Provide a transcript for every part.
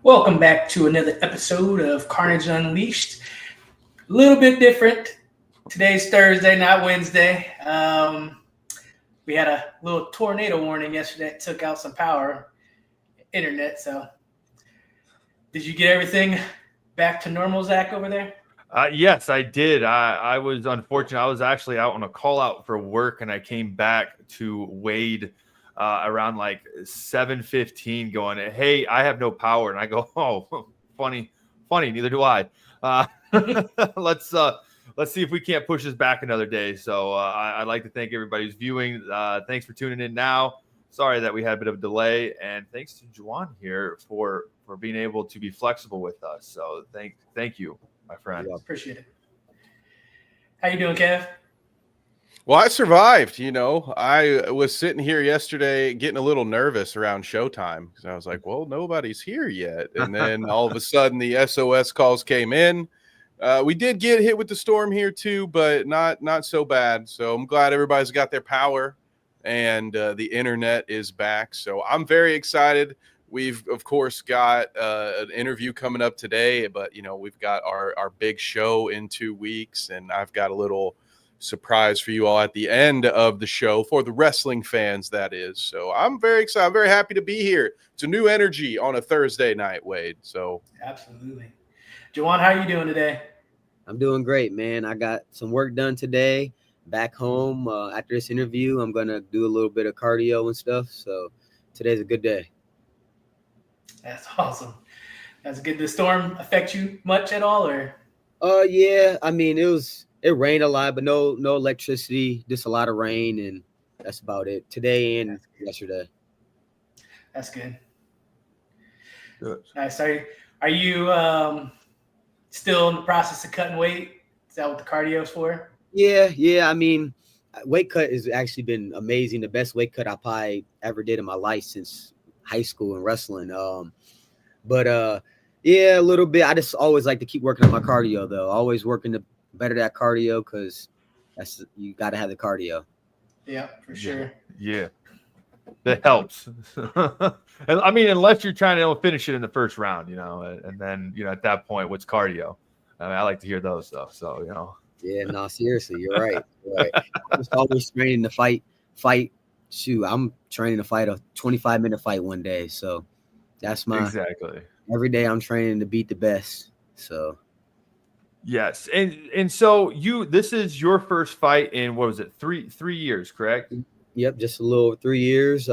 Welcome back to another episode of Carnage Unleashed. A little bit different. Today's Thursday, not Wednesday. We had a little tornado warning yesterday that took out some power, internet. So, did you get everything back to normal, Zach, over there? Yes, I did. I was unfortunate. I was actually out on a call out for work, and I came back to Wade around like 7:15, going, "Hey, I have no power." And I go, "Oh, funny. Neither do I." Uh, let's see if we can't push this back another day. So I'd like to thank everybody who's viewing. Thanks for tuning in now. Sorry that we had a bit of a delay, and thanks to Juwan here for being able to be flexible with us. So thank you, my friend. Yeah, appreciate it. How you doing, Kev? Well, I survived. I was sitting here yesterday getting a little nervous around showtime because I was like, well, nobody's here yet. And then all of a sudden the SOS calls came in. We did get hit with the storm here too, but not so bad. So I'm glad everybody's got their power and the internet is back. So I'm very excited. We've, of course, got an interview coming up today, but, we've got our big show in 2 weeks, and I've got a little surprise for you all at the end of the show for the wrestling fans, that is. So I'm very excited. I'm very happy to be here. It's a new energy on a Thursday night, Wade. So absolutely. Juwan, how are you doing today? I'm doing great, man. I got some work done today. Back home after this interview, I'm going to do a little bit of cardio and stuff. So today's a good day. That's awesome. That's good. Did the storm affect you much at all, or? Yeah. I mean, it rained a lot, but no electricity. Just a lot of rain, and that's about it. Today and yesterday. That's good. Good. Nice. Are you still in the process of cutting weight? Is that what the cardio is for? Yeah. I mean, weight cut has actually been amazing. The best weight cut I probably ever did in my life since high school and wrestling. Yeah, a little bit. I just always like to keep working on my cardio, though. Always working to better that cardio, because you got to have the cardio. Yeah, for sure. Yeah. That helps. And I mean, unless you're trying to finish it in the first round, and then, at that point, what's cardio? I mean, I like to hear those stuff. So, Yeah, no, seriously, you're right. I'm just always training to fight. Shoot, I'm training to fight a 25-minute fight one day. So that's exactly. Every day I'm training to beat the best. So yes. And so this is your first fight in, what was it? 3 years, correct? Yep. Just a little over 3 years.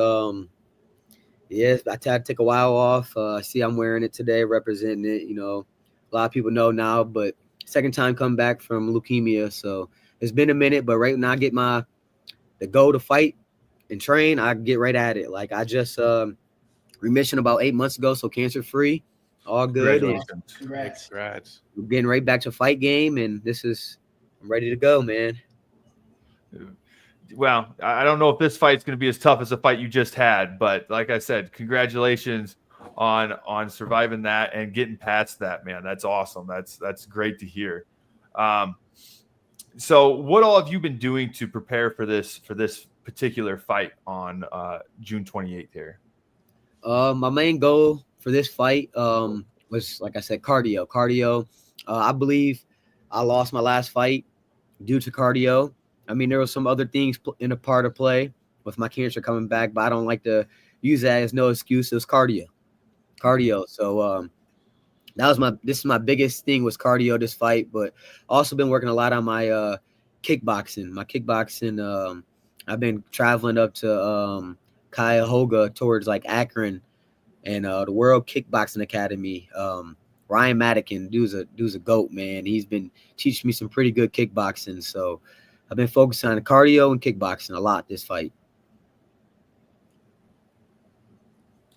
Yes, I had to take a while off. See, I'm wearing it today, representing it. A lot of people know now, but second time coming back from leukemia. So it's been a minute, but right now I get the goal to fight and train. I get right at it. Like, I just remission about 8 months ago, so cancer-free, all good. Congrats. We're getting right back to fight game, and I'm ready to go, man. Well, I don't know if this fight's going to be as tough as the fight you just had, but like I said, congratulations on surviving that and getting past that, man. That's awesome. That's great to hear. So what all have you been doing to prepare for this particular fight on June 28th here? My main goal for this fight was, like I said, cardio. I believe I lost my last fight due to cardio. I mean, there were some other things in a part of play with my cancer coming back, but I don't like to use that as no excuse. It was cardio. So this is my biggest thing, was cardio this fight, but also been working a lot on my kickboxing. I've been traveling up to Cuyahoga towards like Akron and the World Kickboxing Academy. Ryan Madigan, dude's a goat, man. He's been teaching me some pretty good kickboxing. So I've been focusing on cardio and kickboxing a lot this fight.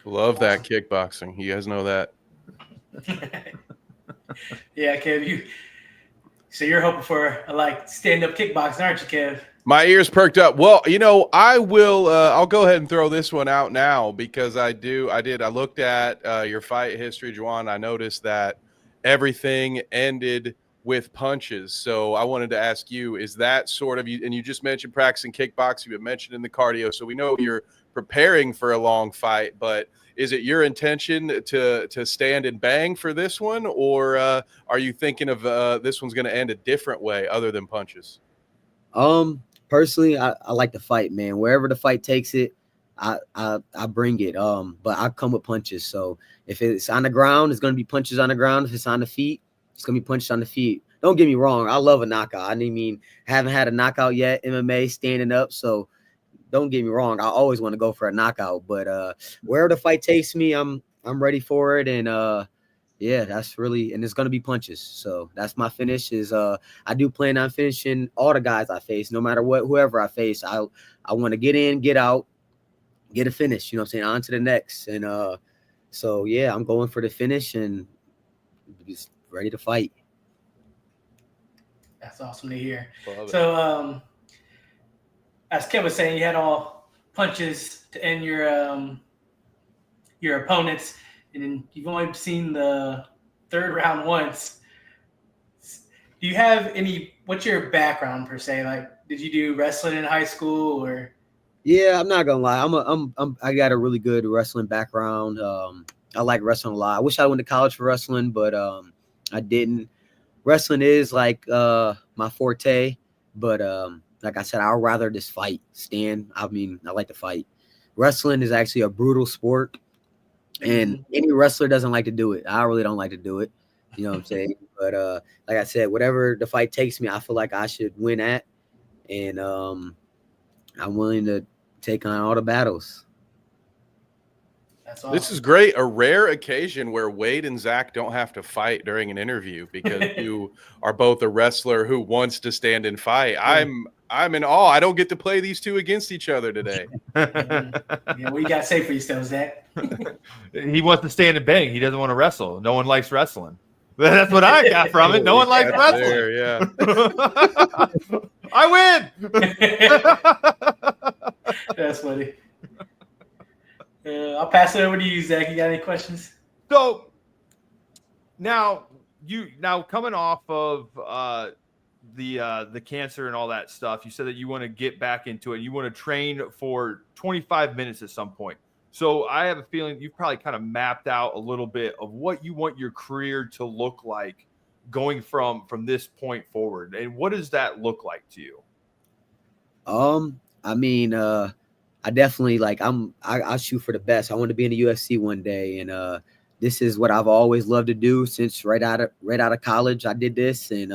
love that kickboxing. You guys know that. Yeah, Kev, so you're hoping for stand-up kickboxing, aren't you, Kev? My ears perked up. Well, I will. I'll go ahead and throw this one out now because I looked at your fight history, Juwan. I noticed that everything ended with punches. So I wanted to ask you: is that sort of you? And you just mentioned practicing kickboxing. You mentioned in the cardio, so we know you're preparing for a long fight. But is it your intention to stand and bang for this one, or are you thinking of this one's going to end a different way other than punches? Personally, I like to fight, man. Wherever the fight takes it, I bring it. But I come with punches. So if it's on the ground, it's gonna be punches on the ground. If it's on the feet, it's gonna be punches on the feet. Don't get me wrong, I love a knockout. I mean, haven't had a knockout yet, MMA standing up. So don't get me wrong, I always want to go for a knockout. But wherever the fight takes me, I'm ready for it. And yeah, that's really, and it's gonna be punches. So that's my finish. Is I do plan on finishing all the guys I face, no matter what, whoever I face. I want to get in, get out, get a finish. You know what I'm saying? On to the next. And so yeah, I'm going for the finish and just ready to fight. That's awesome to hear. Love it. So as Ken was saying, you had all punches to end your opponents. And you've only seen the third round once. Do you have what's your background per se? Like, did you do wrestling in high school or? Yeah, I'm not gonna lie. I got a really good wrestling background. I like wrestling a lot. I wish I went to college for wrestling, but I didn't. Wrestling is like my forte, but like I said, I'd rather just fight, stand. I mean, I like to fight. Wrestling is actually a brutal sport. And any wrestler doesn't like to do it. I really don't like to do it. You know what I'm saying? But like I said, whatever the fight takes me, I feel like I should win at. And I'm willing to take on all the battles. That's awesome. This is great. A rare occasion where Wade and Zach don't have to fight during an interview because you are both a wrestler who wants to stand and fight. I'm in awe. I don't get to play these two against each other today. Yeah, what you got to say for yourself, Zach? He wants to stand and bang. He doesn't want to wrestle. No one likes wrestling. That's what I got from it. No one likes wrestling. There, yeah. I win. That's funny. I'll pass it over to you, Zach. You got any questions? So now coming off of the cancer and all that stuff, you said that you want to get back into it. You want to train for 25 minutes at some point. So I have a feeling you've probably kind of mapped out a little bit of what you want your career to look like going from this point forward. And what does that look like to you? I mean, I definitely I shoot for the best. I want to be in the UFC one day. And this is what I've always loved to do since right out of college. I did this, and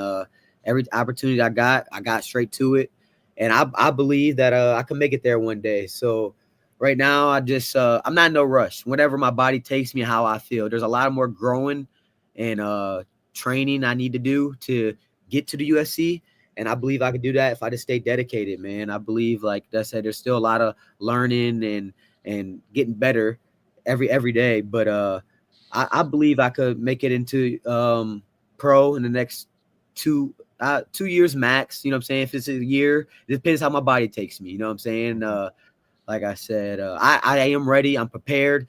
every opportunity I got straight to it. And I believe that I can make it there one day. So right now, I just I'm not in no rush. Whenever my body takes me, how I feel. There's a lot more growing and training I need to do to get to the UFC. And I believe I could do that if I just stay dedicated, man. I believe, like I said, there's still a lot of learning and getting better every day. But I believe I could make it into pro in the next 2 years max. You know what I'm saying? If it's a year, it depends how my body takes me. You know what I'm saying? Like I said, I am ready. I'm prepared.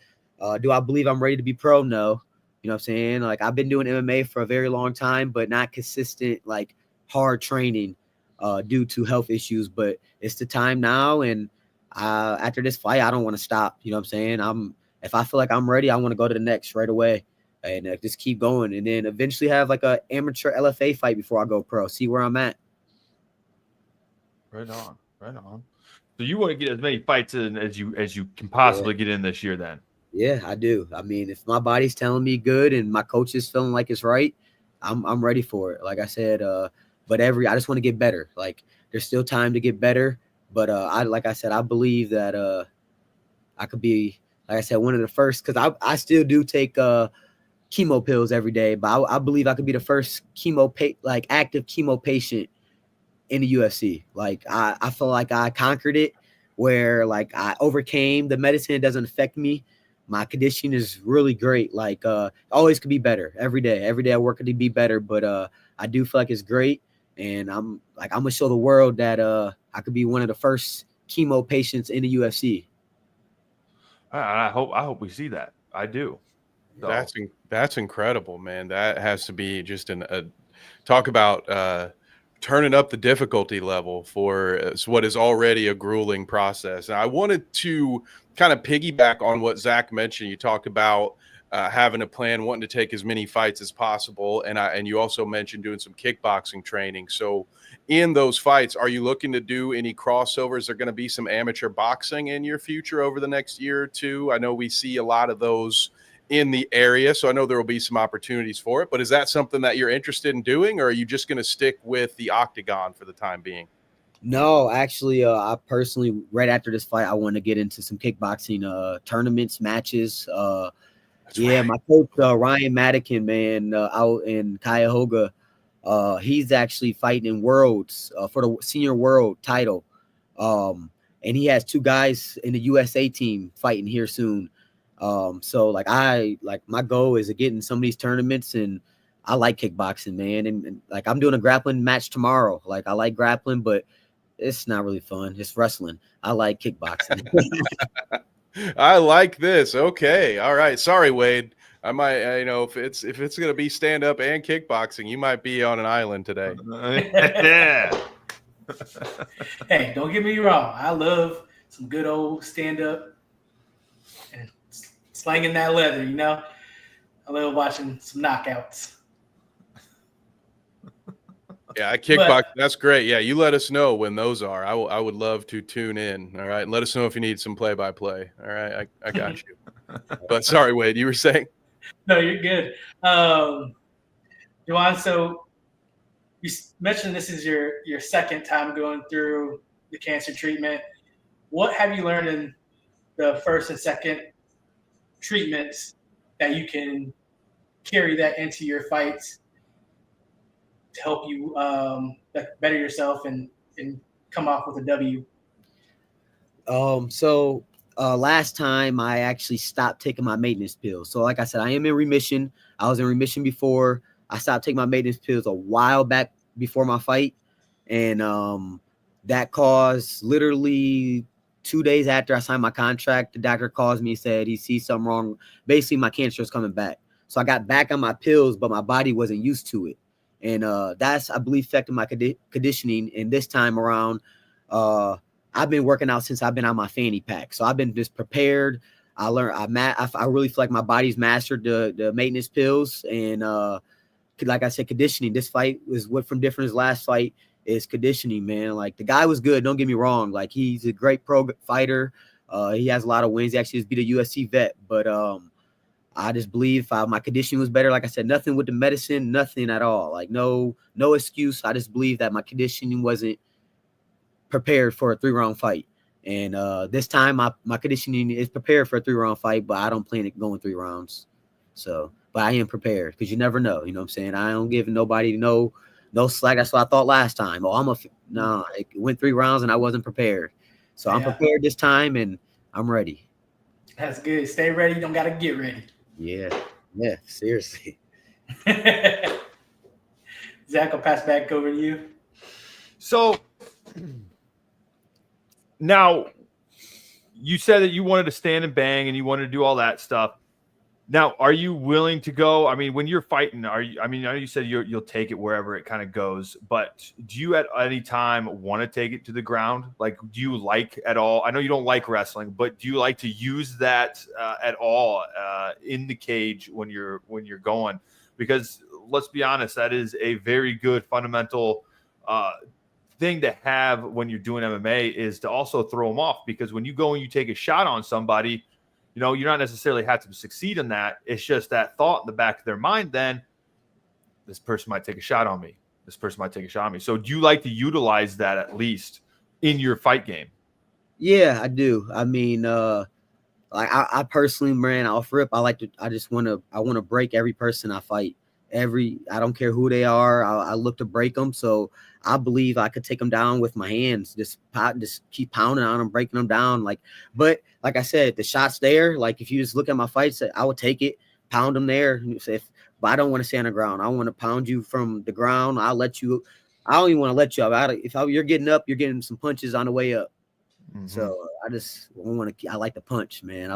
Do I believe I'm ready to be pro? No. You know what I'm saying? Like, I've been doing MMA for a very long time, but not consistent, like hard training due to health issues. But it's the time now. And after this fight, I don't want to stop. You know what I'm saying? If I feel like I'm ready, I want to go to the next right away and just keep going. And then eventually have like a amateur LFA fight before I go pro, see where I'm at. Right on. So you want to get as many fights in as you can possibly get in this year then? Yeah, I do. I mean, if my body's telling me good and my coach is feeling like it's right, I'm ready for it. Like I said, but I just want to get better. Like, there's still time to get better. But like I said, I believe that I could be, like I said, one of the first, because I still do take chemo pills every day. But I believe I could be the first active chemo patient in the UFC. Like, I feel like I conquered it, where like I overcame the medicine. It doesn't affect me. My condition is really great. Like, always could be better every day. Every day I work to be better, but I do feel like it's great. And I'm gonna show the world that I could be one of the first chemo patients in the UFC. I hope we see that. I do. So. That's incredible, man. That has to be just talk about turning up the difficulty level for what is already a grueling process. And I wanted to kind of piggyback on what Zach mentioned. You talked about having a plan, wanting to take as many fights as possible. And you also mentioned doing some kickboxing training. So in those fights, are you looking to do any crossovers? Are there going to be some amateur boxing in your future over the next year or two? I know we see a lot of those in the area, so I know there will be some opportunities for it, but is that something that you're interested in doing, or are you just going to stick with the octagon for the time being? No, actually, I personally, right after this fight, I want to get into some kickboxing tournaments, matches. Right. My coach, Ryan Madigan, man, out in Cuyahoga, he's actually fighting in worlds for the senior world title. And he has 2 guys in the USA team fighting here soon. So my goal is to get in some of these tournaments, and I like kickboxing, man. And like I'm doing a grappling match tomorrow. Like I like grappling, but it's not really fun. It's wrestling. I like kickboxing. I like this. Okay. All right. Sorry, Wade. I might, if it's going to be stand up and kickboxing, you might be on an island today. Yeah. Hey, don't get me wrong. I love some good old stand up and slanging that leather, you know. I love watching some knockouts. Yeah, kickboxing. That's great. Yeah, you let us know when those are. I would love to tune in. All right. And let us know if you need some play-by-play. All right. I got you. But sorry, Wade, you were saying? No, you're good. Juwan, so you mentioned this is your second time going through the cancer treatment. What have you learned in the first and second treatments that you can carry that into your fights to help you better yourself and come off with a W? Last time I actually stopped taking my maintenance pills. So like I said, I am in remission. I was in remission before. I stopped taking my maintenance pills a while back before my fight. And that caused literally 2 days after I signed my contract, the doctor calls me and said he sees something wrong. Basically, my cancer is coming back. So I got back on my pills, but my body wasn't used to it. And that's, I believe, affected my conditioning. And this time around, I've been working out since I've been on my fanny pack. So I've been just prepared. I really feel like my body's mastered the maintenance pills. And like I said, conditioning. This fight was what from different his last fight is conditioning, man. Like the guy was good. Don't get me wrong. Like he's a great pro fighter. He has a lot of wins. He actually just beat a USC vet. But I just believe my conditioning was better. Like I said, nothing with the medicine, nothing at all. Like no excuse. I just believe that my conditioning wasn't prepared for a 3-round fight. And this time my conditioning is prepared for a 3-round fight, but I don't plan it going 3 rounds. So, but I am prepared because you never know. You know what I'm saying? I don't give nobody no slack. That's what I thought last time. It went 3 rounds and I wasn't prepared. So I'm prepared this time and I'm ready. That's good. Stay ready. You don't got to get ready. Yeah, seriously. Zach, I'll pass back over to you. So now you said that you wanted to stand and bang and you wanted to do all that stuff. Now, are you willing to go? I mean, when you're fighting, I know you said you'll take it wherever it kind of goes, but do you at any time want to take it to the ground? Like, do you like at all? I know you don't like wrestling, but do you like to use that at all in the cage when you're going? Because let's be honest, that is a very good fundamental thing to have when you're doing MMA is to also throw them off, because when you go and you take a shot on somebody, you know, you're not necessarily have to succeed in that. It's just that thought in the back of their mind. Then this person might take a shot on me. This person might take a shot on me. So do you like to utilize that at least in your fight game? Yeah, I do. I mean, I personally, man, off rip, I want to break every person I fight. I don't care who they are. I look to break them. So I believe I could take them down with my hands, just keep pounding on them, breaking them down. But like I said, the shot's there. Like if you just look at my fights, I would take it, pound them there. But I don't want to stay on the ground. I want to pound you from the ground. I don't even want to let you up. You're getting up, you're getting some punches on the way up. Mm-hmm. So I like to punch, man.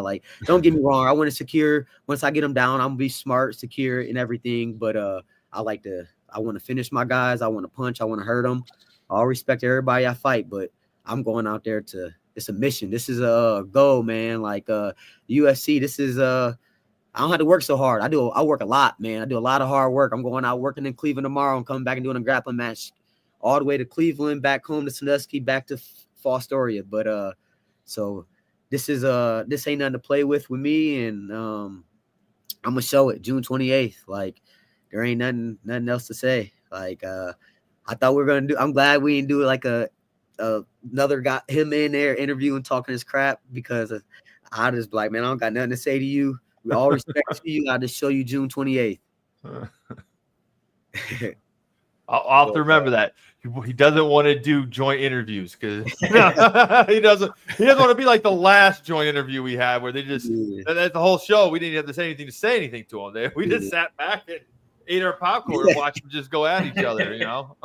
Don't get me wrong. I want to secure. Once I get them down, I'm gonna be smart, secure and everything. But I like to I want to finish my guys. I want to punch. I want to hurt them. All respect to everybody I fight, but I'm going out there it's a mission. This is a goal, man. Like UFC, this is I don't have to work so hard. I work a lot, man. I do a lot of hard work. I'm going out working in Cleveland tomorrow and coming back and doing a grappling match all the way to Cleveland, back home to Sandusky, back to Fostoria. But so this ain't nothing to play with me, and I'm gonna show it June 28th. Like there ain't nothing else to say. Like I thought we were gonna do. I'm glad we didn't do like another guy, him in there interviewing, talking his crap, because I just like, man, I don't got nothing to say to you. With all respect to you, I'll just show you June 28th. I'll have to remember that. He doesn't want to do joint interviews because he doesn't want to be like the last joint interview we had where they just that's the whole show. We didn't have to say anything to him. We just sat back and ate our popcorn and watched them just go at each other, you know.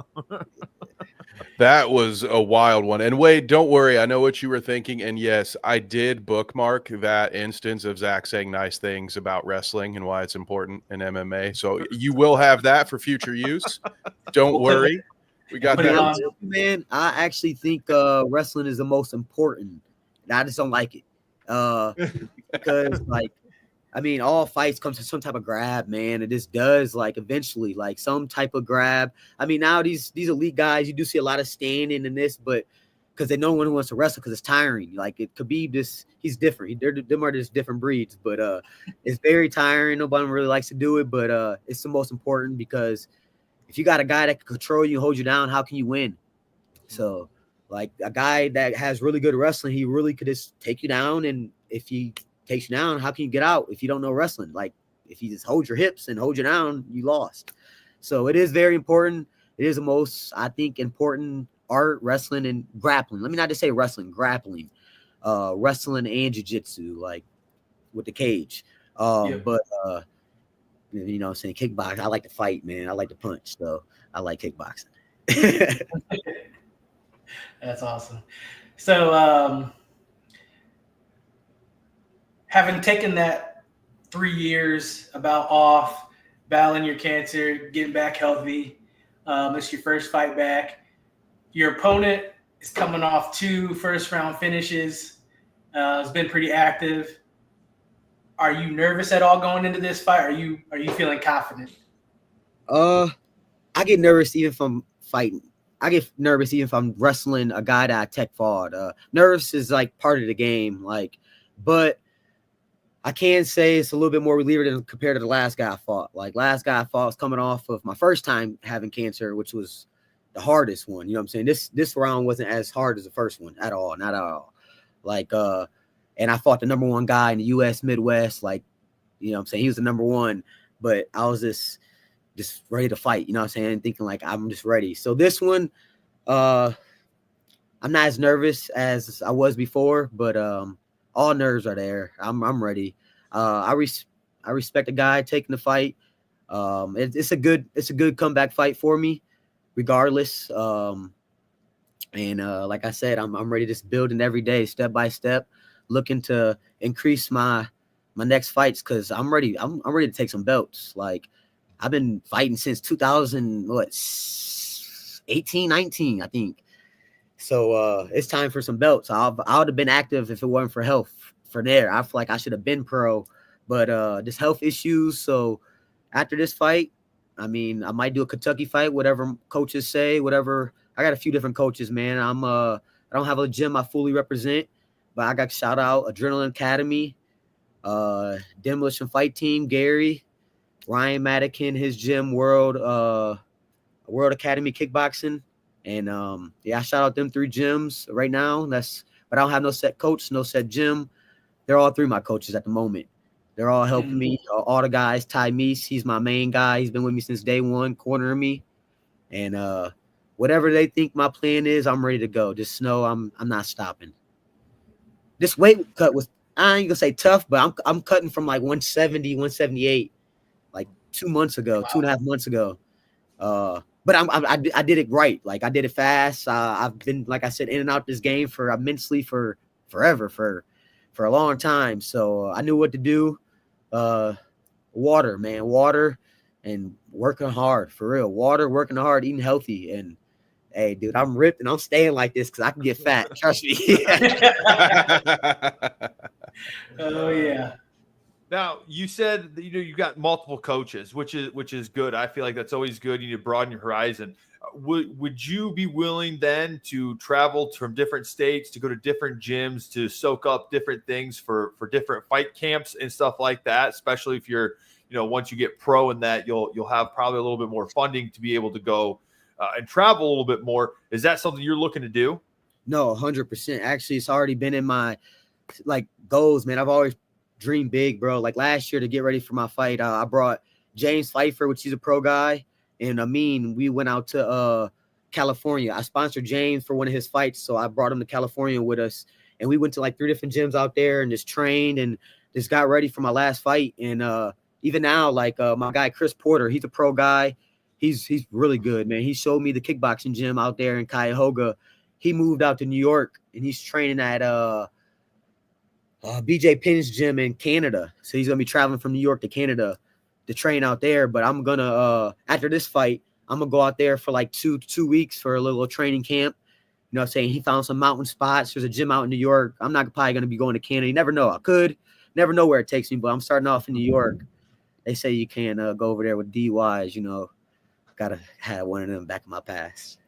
That was a wild one. And Wade, don't worry. I know what you were thinking. And yes, I did bookmark that instance of Zach saying nice things about wrestling and why it's important in MMA. So you will have that for future use. Don't worry. We got that. Man, I actually think wrestling is the most important. I just don't like it. Because like, I mean, all fights come to some type of grab, man. It just does, like, eventually, like, some type of grab. I mean, now these elite guys, you do see a lot of standing in this, but because no one wants to wrestle because it's tiring. Like, it could be this, he's different. Them are just different breeds, but it's very tiring. Nobody really likes to do it, but it's the most important, because if you got a guy that can control you, hold you down, how can you win? So, like, a guy that has really good wrestling, he really could just take you down, and if he takes you down, how can you get out if you don't know wrestling? Like, if you just hold your hips and hold you down, you lost. So it is very important. It is the most, I think, important art, wrestling and grappling. Let me not just say wrestling, grappling, wrestling and jiu-jitsu, like with the cage. But you know what I'm saying, kickboxing. I like to fight, man. I like to punch, so I like kickboxing. That's awesome. So having taken that 3 years about off, battling your cancer, getting back healthy, it's your first fight back. Your opponent is coming off 2 first-round finishes. It's been pretty active. Are you nervous at all going into this fight? Are you feeling confident? I get nervous even from fighting. I get nervous even if I'm wrestling a guy that I tech fought. Nervous is like part of the game, like, but I can say it's a little bit more reliever than compared to the last guy I fought. Like, last guy I fought was coming off of my first time having cancer, which was the hardest one. You know what I'm saying? This round wasn't as hard as the first one at all, not at all. Like, and I fought the number 1 guy in the U.S. Midwest. Like, you know what I'm saying? He was the number 1, but I was just ready to fight. You know what I'm saying? Thinking like I'm just ready. So this one, I'm not as nervous as I was before, but all nerves are there. I'm ready. I respect the guy taking the fight. It's a good comeback fight for me, regardless. And like I said, I'm ready, just building every day, step by step, looking to increase my next fights, because I'm ready. I'm ready to take some belts. Like, I've been fighting since 2018, 19, I think. So it's time for some belts. I would have been active if it wasn't for health. For there, I feel like I should have been pro, but just health issues. So after this fight, I mean, I might do a Kentucky fight, whatever coaches say, whatever. I got a few different coaches, man. I don't have a gym I fully represent, but I got shout out Adrenaline Academy, Demolition Fight Team, Gary, Ryan Madigan, his gym, World Academy Kickboxing. And I shout out them 3 gyms right now. But I don't have no set coach, no set gym. They're all 3 my coaches at the moment. They're all helping me. All the guys, Ty Meese, he's my main guy. He's been with me since day 1, cornering me. And whatever they think my plan is, I'm ready to go. Just know I'm not stopping. This weight cut was, I ain't gonna say tough, but I'm cutting from like 170, 178, like 2 months ago, 2.5 months ago. But I did it right. Like, I did it fast. I've been, like I said, in and out this game for immensely for forever, for a long time. So I knew what to do. Water, man. Water and working hard for real. Water, working hard, eating healthy. And hey, dude, I'm ripped and I'm staying like this because I can get fat. Trust me. Oh yeah. Now you said that, you got multiple coaches, which is good. I feel like that's always good. You need to broaden your horizon. Would you be willing then to travel from different states to go to different gyms to soak up different things for different fight camps and stuff like that? Especially if you're, once you get pro in that, you'll have probably a little bit more funding to be able to go and travel a little bit more. Is that something you're looking to do? No, 100%. Actually, it's already been in my goals, man. I've always dreamed big, bro. Like last year to get ready for my fight, I brought James Pfeiffer, which he's a pro guy, and we went out to California. I sponsored James for one of his fights, so I brought him to California with us, and we went to 3 different gyms out there and just trained and just got ready for my last fight. And even now, my guy Chris Porter, he's a pro guy. He's really good, man. He showed me the kickboxing gym out there in Cuyahoga. He moved out to New York and he's training at BJ Penn's gym in Canada. So he's gonna be traveling from New York to Canada to train out there. But I'm gonna after this fight, I'm gonna go out there for 2 weeks for a little training camp. You know what I'm saying? He found some mountain spots. There's a gym out in New York. I'm not probably gonna be going to Canada. You never know. I could never know where it takes me, but I'm starting off in New York. They say you can't go over there with DUIs, gotta have one of them back in my past.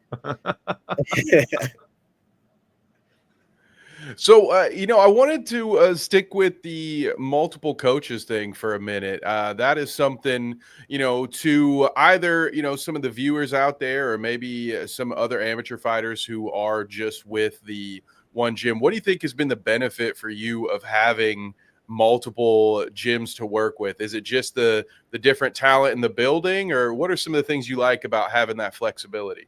So, I wanted to stick with the multiple coaches thing for a minute. That is something, to either, some of the viewers out there or maybe some other amateur fighters who are just with the one gym. What do you think has been the benefit for you of having multiple gyms to work with? Is it just the different talent in the building, or what are some of the things you like about having that flexibility?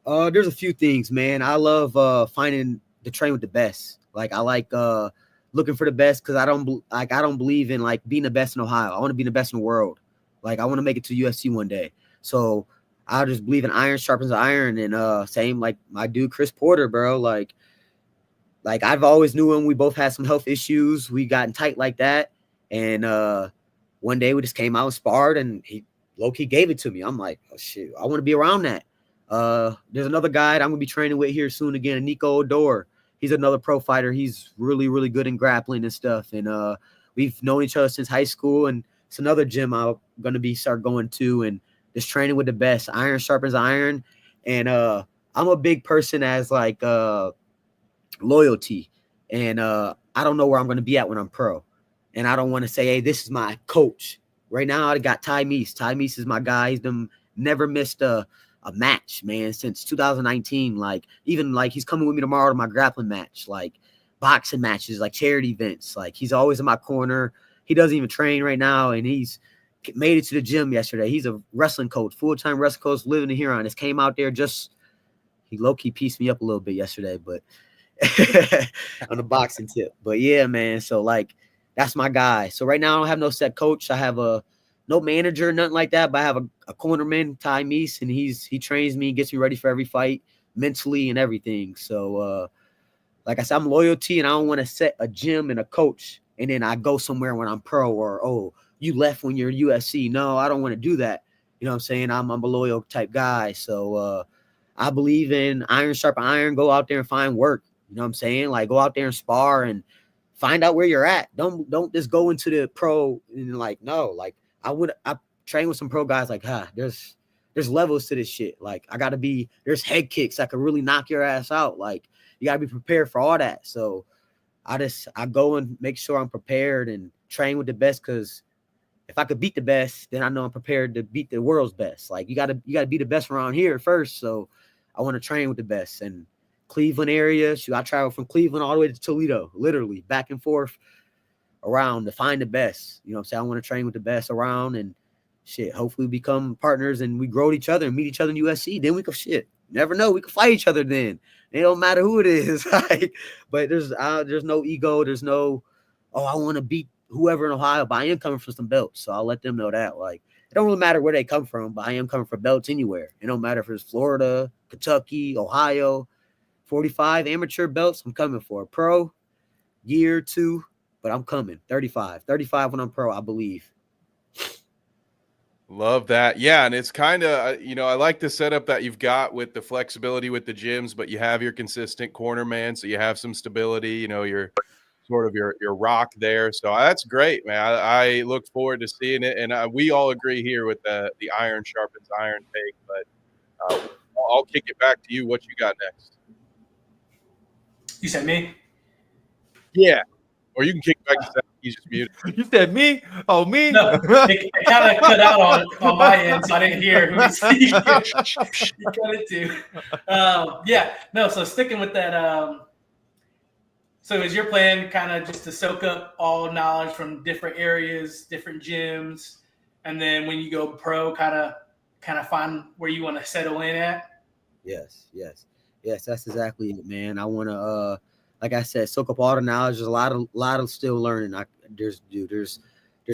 There's a few things, man. I love finding to train with the best. I like looking for the best because I don't believe in being the best in Ohio. I want to be the best in the world. I want to make it to UFC one day. So I just believe in iron sharpens iron, and same like my dude Chris Porter, bro. I've always knew him. We both had some health issues. We gotten tight like that. And one day we just came out and sparred and he low-key gave it to me. I'm like, oh shit, I want to be around that. There's another guy that I'm gonna be training with here soon again, Nico Odor. He's another pro fighter. He's really, really good in grappling and stuff. And we've known each other since high school. And it's another gym I'm gonna start going to and just training with the best. Iron sharpens iron. And I'm a big person as loyalty. And I don't know where I'm gonna be at when I'm pro. And I don't want to say, hey, this is my coach. Right now I got Ty Meese. Ty Meese is my guy. He's never missed a match, man, since 2019. Even he's coming with me tomorrow to my grappling match, boxing matches, charity events. He's always in my corner. He doesn't even train right now, and he's made it to the gym yesterday. He's a wrestling coach, full-time wrestling coach, living in Huron. Just came out there, he low-key pieced me up a little bit yesterday, but on the boxing tip. But yeah, man, so that's my guy. So right now I don't have no set coach. I have no manager, nothing like that, but I have a cornerman, Ty Meese, and he trains me, gets me ready for every fight mentally and everything. So like I said, I'm loyalty, and I don't want to set a gym and a coach and then I go somewhere when I'm pro, or, oh, you left when you're UFC. No, I don't want to do that. You know what I'm saying? I'm a loyal type guy. So I believe in iron sharp iron. Go out there and find work. You know what I'm saying? Go out there and spar and find out where you're at. Don't just go into the pro and I train with some pro guys there's levels to this shit. There's head kicks that could really knock your ass out. You gotta be prepared for all that. So I go and make sure I'm prepared and train with the best, because if I could beat the best, then I know I'm prepared to beat the world's best. You gotta be the best around here first. So I want to train with the best. And Cleveland area, I travel from Cleveland all the way to Toledo, literally back and forth around to find the best. You know what I'm saying? I want to train with the best around, and shit, hopefully we become partners and we grow each other and meet each other in USC. Then we could never know. We could fight each other then. It don't matter who it is. But there's no ego. There's no, oh, I want to beat whoever in Ohio, but I am coming for some belts. So I'll let them know that. It don't really matter where they come from, but I am coming for belts anywhere. It don't matter if it's Florida, Kentucky, Ohio, 45 amateur belts. I'm coming for a pro year 2, but I'm coming 35 when I'm pro, I believe. Love that. Yeah, and it's kind of, I like the setup that you've got with the flexibility with the gyms, but you have your consistent corner man, so you have some stability. You're sort of your rock there. So that's great, man. I look forward to seeing it, and we all agree here with the iron sharpens iron take. But I'll kick it back to you. What you got next? You said me? Yeah, or you can kick it back to Seth. He's just muted. You said me? Oh, me? No, it kind of cut out on my end, so I didn't hear who you cut it to. Yeah, no. So sticking with that. So is your plan kind of just to soak up all knowledge from different areas, different gyms, and then when you go pro, kind of find where you want to settle in at? Yes. That's exactly it, man. I want to, like I said, soak up all the knowledge. There's a lot of still learning. There's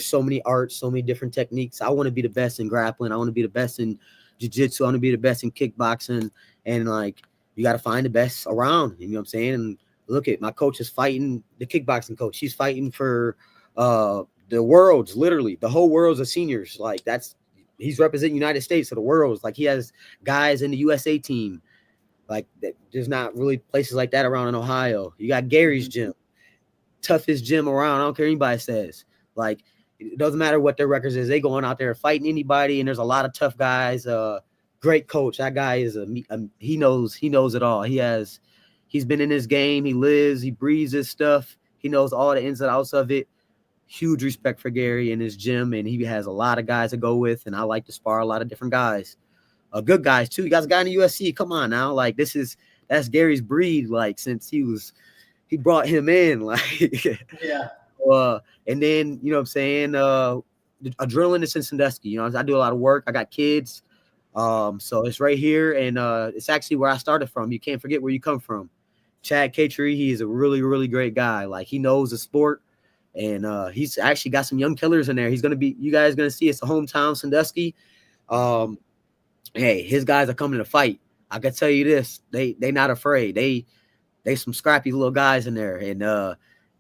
so many arts, so many different techniques. I want to be the best in grappling. I want to be the best in jiu-jitsu. I want to be the best in kickboxing. And like, you got to find the best around. You know what I'm saying? And look at my coach is fighting, the kickboxing coach. He's fighting for the worlds, literally the whole world's of seniors. Like he's representing United States of the worlds. Like he has guys in the USA team. Like there's not really places like that around in Ohio. You got Gary's gym, toughest gym around. I don't care what anybody says. Like it doesn't matter what their records is. They going out there fighting anybody, and there's a lot of tough guys. Great coach. That guy is he knows it all. He's been in this game. He lives, he breathes this stuff. He knows all the ins and outs of it. Huge respect for Gary and his gym, and he has a lot of guys to go with. And I like to spar a lot of different guys. Good guys too. You guys got in the USC. Come on now. Like that's Gary's breed. Like since he brought him in. Like Yeah. And then you know what I'm saying. Adrenaline is in Sandusky. You know, I do a lot of work. I got kids. So it's right here, and it's actually where I started from. You can't forget where you come from. Chad Catery, he is a really, really great guy. Like he knows the sport, and he's actually got some young killers in there. You guys gonna see it's a hometown Sandusky. Hey, his guys are coming to fight. I can tell you this, they not afraid. They some scrappy little guys in there. And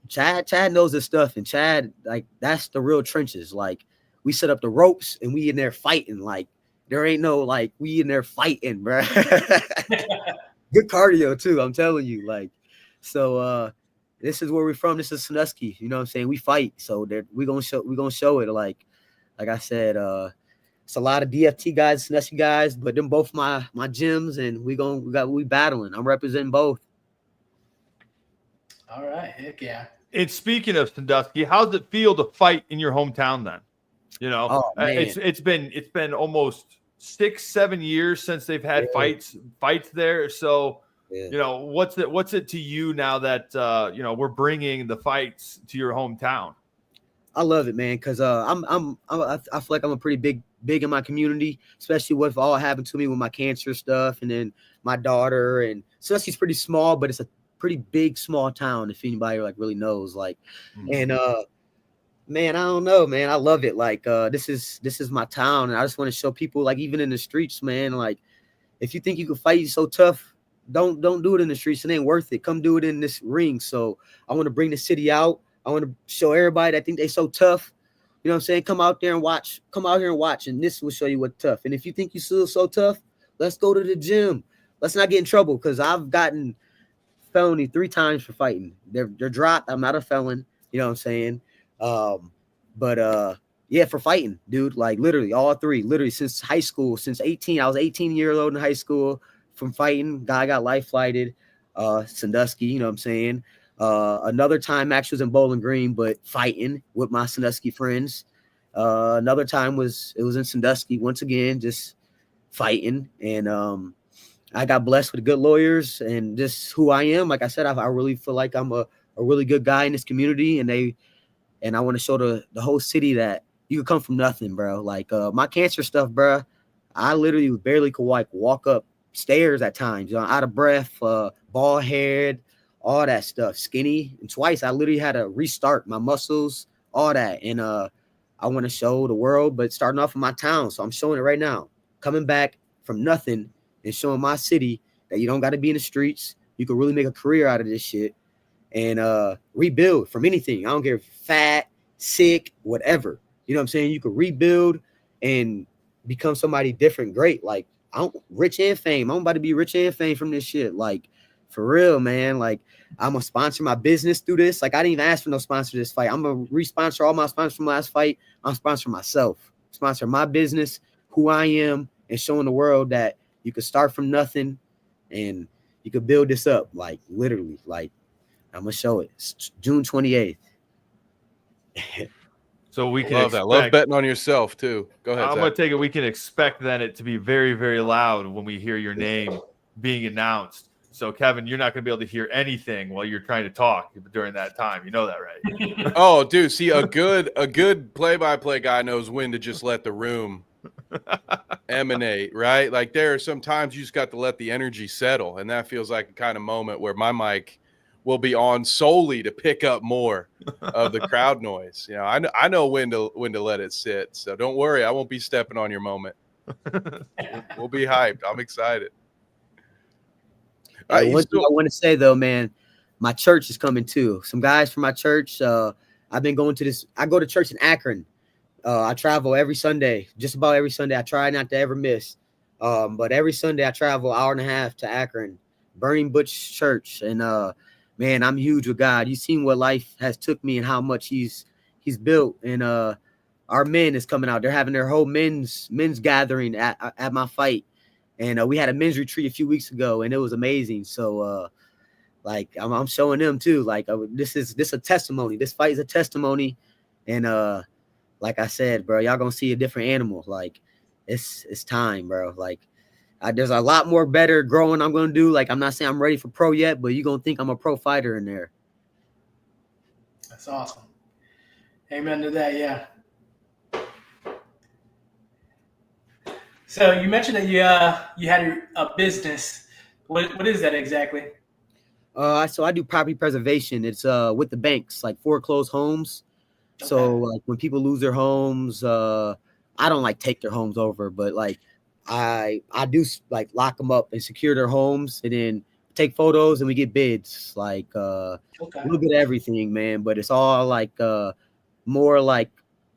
Chad knows his stuff. And Chad, like, that's the real trenches. Like, we set up the ropes and we in there fighting. Like, there ain't no, like, we in there fighting, bro. Good cardio, too, I'm telling you. Like, so this is where we're from. This is Sandusky. You know what I'm saying? We fight. So we're gonna show it. Like I said, it's a lot of DFT guys, Sandusky guys, but them both my gyms, and we battling. I'm representing both. All right, heck yeah. And speaking of Sandusky, how does it feel to fight in your hometown then? You know, it's been almost 6-7 years since they've had fights there. So, you know, what's it to you now that we're bringing the fights to your hometown? I love it, man, because I feel like I'm a pretty big in my community, especially with all happened to me with my cancer stuff, and then my daughter. And Sandusky's pretty small, but it's a pretty big small town if anybody like really knows. Like, and man, I don't know, man, I love it. Like, this is my town, and I just want to show people, like, even in the streets, man. Like, if you think you can fight, you so tough, don't do it in the streets. It ain't worth it. Come do it in this ring. So I want to bring the city out. I want to show everybody that think they so tough. You know what I'm saying? Come out there and watch. Come out here and watch, and this will show you what's tough. And if you think you still so tough, let's go to the gym. Let's not get in trouble, because I've gotten felony 3 times for fighting. They're dropped. I'm not a felon. You know what I'm saying? Yeah, for fighting, dude. Like literally all 3. Literally since high school, since 18. I was 18 years old in high school from fighting. Guy got life flighted. Sandusky. You know what I'm saying? Another time actually was in Bowling Green, but fighting with my Sandusky friends. Another time it was in Sandusky once again, just fighting. And I got blessed with good lawyers and just who I am. Like I said, I really feel like I'm a really good guy in this community, and I want to show the whole city that you can come from nothing, bro. Like my cancer stuff, bro. I literally barely could walk up stairs at times, you know, out of breath, bald head, all that stuff, skinny. And twice I literally had to restart my muscles, all that. And I want to show the world, but starting off in my town. So I'm showing it right now, coming back from nothing and showing my city that you don't got to be in the streets. You can really make a career out of this shit and rebuild from anything. I don't care if fat, sick, whatever. You know what I'm saying? You can rebuild and become somebody different, great. Like, I'm rich and fame. I'm about to be rich and fame from this shit. Like, for real, man. Like, I'm gonna sponsor my business through this. Like, I didn't even ask for no sponsor this fight. I'm gonna re-sponsor all my sponsors from last fight. I'm sponsoring myself, sponsor my business, who I am, and showing the world that you could start from nothing and you could build this up. Like, literally, like, I'm gonna show it. It's June 28th. So we can Love expect, that. Love betting on yourself too. Go ahead. I'm Zach. going to take it. We can expect then it to be very, very loud when we hear your name being announced. So, Kevin, you're not going to be able to hear anything while you're trying to talk during that time. You know that, right? Oh, dude. See, a good play-by-play guy knows when to just let the room emanate, right? Like, there are some times you just got to let the energy settle, and that feels like a kind of moment where my mic will be on solely to pick up more of the crowd noise. You know, I know when to let it sit. So don't worry, I won't be stepping on your moment. We'll be hyped. I'm excited. One thing I want to say though, man, my church is coming too. Some guys from my church. I've been going to this. I go to church in Akron. I travel every Sunday, just about every Sunday. I try not to ever miss. But every Sunday I travel 1.5 hours to Akron, Burning Butch Church, and man, I'm huge with God. You've seen what life has took me and how much he's built. And our men is coming out. They're having their whole men's gathering at my fight. And we had a men's retreat a few weeks ago, and it was amazing. So like I'm showing them too. Like this is a testimony. This fight is a testimony. And like I said, bro, y'all gonna see a different animal. Like it's time, bro. Like there's a lot more better growing I'm going to do. Like, I'm not saying I'm ready for pro yet, but you're going to think I'm a pro fighter in there. That's awesome. Amen to that, yeah. So you mentioned that you had a business. What is that exactly? So I do property preservation. It's with the banks, like foreclosed homes. Okay. So like when people lose their homes, I don't like take their homes over, but like I do like lock them up and secure their homes and then take photos and we get bids, like a little bit of everything, man. But it's all like more like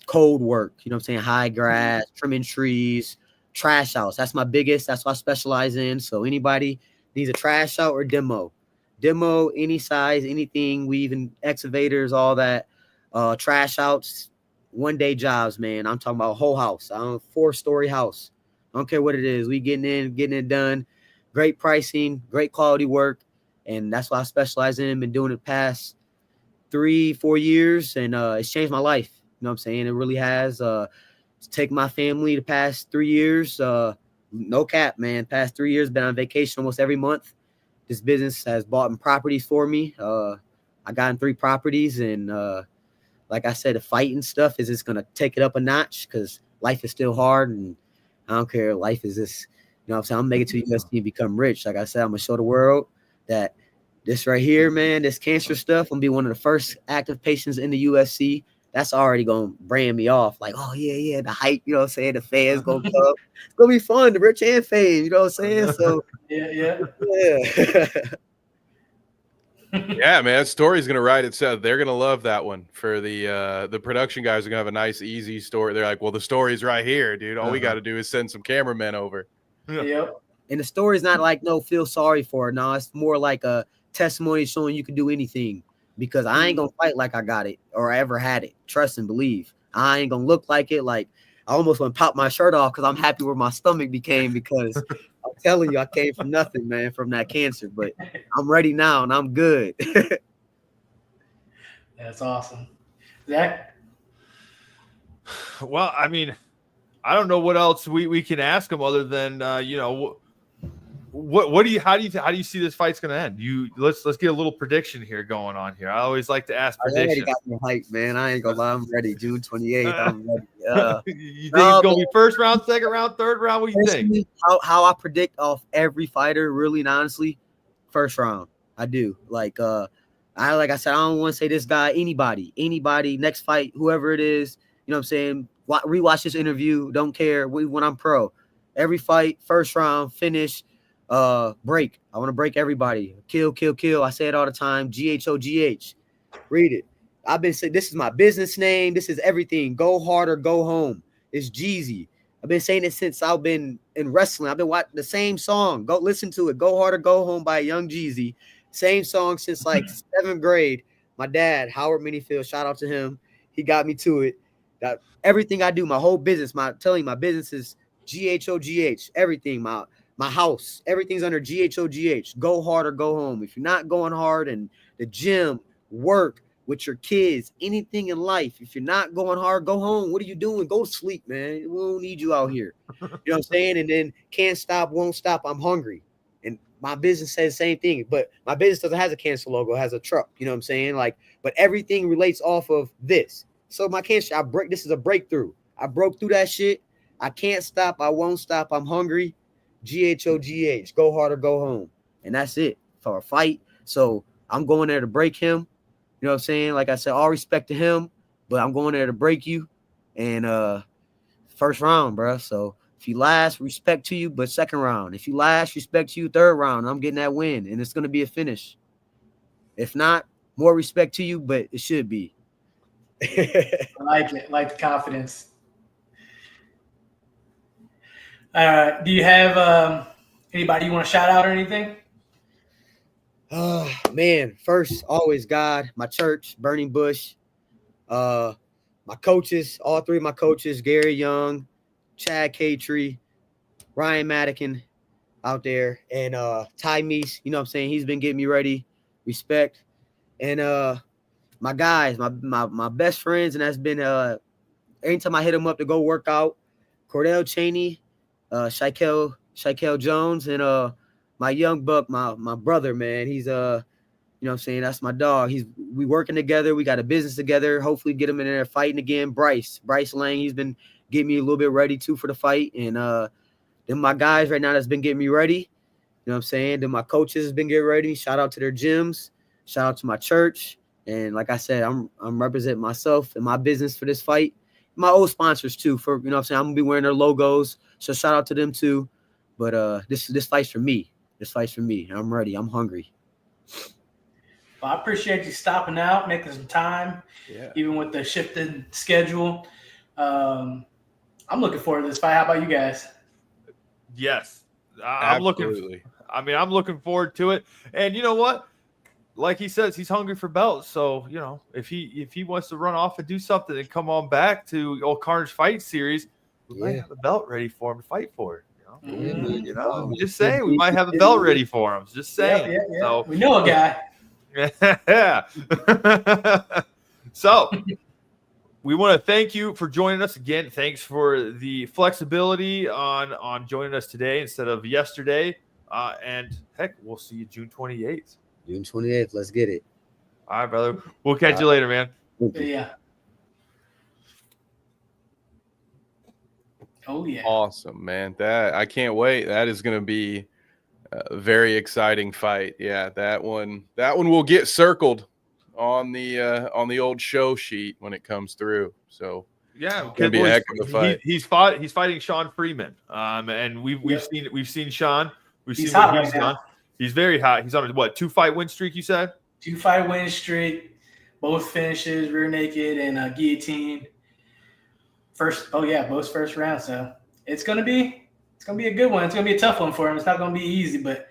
cold work, you know what I'm saying? High grass, trimming trees, trash outs. That's my biggest. That's what I specialize in. So anybody needs a trash out or demo, any size, anything. We even excavators, all that. Trash outs, 1-day jobs, man. I'm talking about a whole house. I'm a 4-story house. I don't care what it is. We getting it done. Great pricing, great quality work. And that's what I specialize in. Been doing it past 3-4 years. And it's changed my life. You know what I'm saying? It really has. It's taken my family the past 3 years. No cap, man. Past 3 years, been on vacation almost every month. This business has bought properties for me. I got in 3 properties. And like I said, the fighting stuff is just going to take it up a notch because life is still hard. And I don't care. Life is this, you know what I'm saying? I'm making it to USC and become rich. Like I said, I'm going to show the world that this right here, man, this cancer stuff, I'm going to be one of the first active patients in the USC. That's already going to brand me off. Like, oh, yeah, the hype, you know what I'm saying? The fans going to come. It's going to be fun, the rich and fame, you know what I'm saying? So, yeah. Yeah, man, that story's gonna write itself. They're gonna love that one. For the production guys are gonna have a nice, easy story. They're like, well, the story's right here, dude. All we got to do is send some cameramen over. Yep. And the story's not like no feel sorry for it. No, it's more like a testimony showing you can do anything. Because I ain't gonna fight like I got it or I ever had it. Trust and believe. I ain't gonna look like it. Like I almost want to pop my shirt off because I'm happy where my stomach became because I'm telling you, I came from nothing, man, from that cancer. But I'm ready now and I'm good. That's awesome. Zach? Well, I mean, I don't know what else we can ask him other than what do you see this fight's gonna end? Let's get a little prediction here going on here. I always like to ask predictions. I already got me hype, man. I ain't gonna lie, I'm ready. June 28th, I'm ready. You think it's gonna be first round, second round, third round? What do you think? How I predict off every fighter, really and honestly, first round. I do. Like I said, I don't want to say this guy, anybody, next fight, whoever it is, you know what I'm saying? Rewatch this interview, don't care when I'm pro. Every fight, first round, finish, break. I want to break everybody. Kill. I say it all the time. GHOGH. Read it. I've been saying this is my business name. This is everything. Go hard or go home. It's Jeezy. I've been saying it since I've been in wrestling. I've been watching the same song. Go listen to it. Go Hard or Go Home by Young Jeezy. Same song since like 7th grade. My dad, Howard Minniefield, shout out to him. He got me to it. That everything I do, my whole business, my business is GHOGH. Everything, my house, everything's under GHOGH. Go hard or go home. If you're not going hard and the gym, work, with your kids, anything in life, if you're not going hard, go home. What are you doing? Go to sleep, man. We don't need you out here. You know what I'm saying? And then can't stop, won't stop. I'm hungry. And my business says the same thing, but my business doesn't have a cancer logo, it has a truck. You know what I'm saying? Like, but everything relates off of this. So my cancer, this is a breakthrough. I broke through that shit. I can't stop. I won't stop. I'm hungry. GHOGH. Go hard or go home. And that's it for a fight. So I'm going there to break him. You know what I'm saying? Like I said, all respect to him, but I'm going there to break you. And first round, bro. So if you last, respect to you, but second round. If you last, respect to you, third round. I'm getting that win, and it's going to be a finish. If not, more respect to you, but it should be. I like it. Like the confidence. Do you have anybody you want to shout out or anything? Man, first, always God, my church, Burning Bush, my coaches, all three of my coaches, Gary Young, Chad Catree, Ryan Madigan out there, and Ty Meese, you know what I'm saying? He's been getting me ready, respect. And my guys, my best friends, and that's been anytime I hit them up to go work out, Cordell Cheney, Shaquille Jones, and my young buck, my brother, man. He's you know what I'm saying? That's my dog. We working together. We got a business together. Hopefully get him in there fighting again. Bryce Lang, he's been getting me a little bit ready too for the fight. And then my guys right now that's been getting me ready. You know what I'm saying? Then my coaches has been getting ready. Shout out to their gyms. Shout out to my church. And like I said, I'm representing myself and my business for this fight. My old sponsors too, for you know what I'm saying? I'm gonna be wearing their logos. So shout out to them too. But this fight's for me. This fight's for me. I'm ready. I'm hungry. Well, I appreciate you stopping out, making some time, even with the shifted schedule. I'm looking forward to this fight. How about you guys? Yes, I'm looking forward to it. And you know what? Like he says, he's hungry for belts. So you know, if he wants to run off and do something and come on back to old Carnage Fight Series, we might have a belt ready for him to fight for. You know, I'm just saying we might have a belt ready for him. Just saying. Yeah. So we know a guy. Yeah. So we want to thank you for joining us again. Thanks for the flexibility on joining us today instead of yesterday. And heck, we'll see you June 28th. June 28th. Let's get it. All right, brother. We'll catch you later, man. Yeah. Oh yeah. Awesome, man. That I can't wait. That is going to be a very exciting fight. Yeah, that one will get circled on the old show sheet when it comes through. So yeah, it's gonna be a heck of a fight. He's fighting Sean Freeman. And we've seen Sean. He's hot right now. He's very hot. He's on a 2-fight win streak, you said? 2-fight win streak, both finishes, rear naked and guillotine. Both first round. So it's gonna be a good one. It's gonna be a tough one for him. It's not gonna be easy, but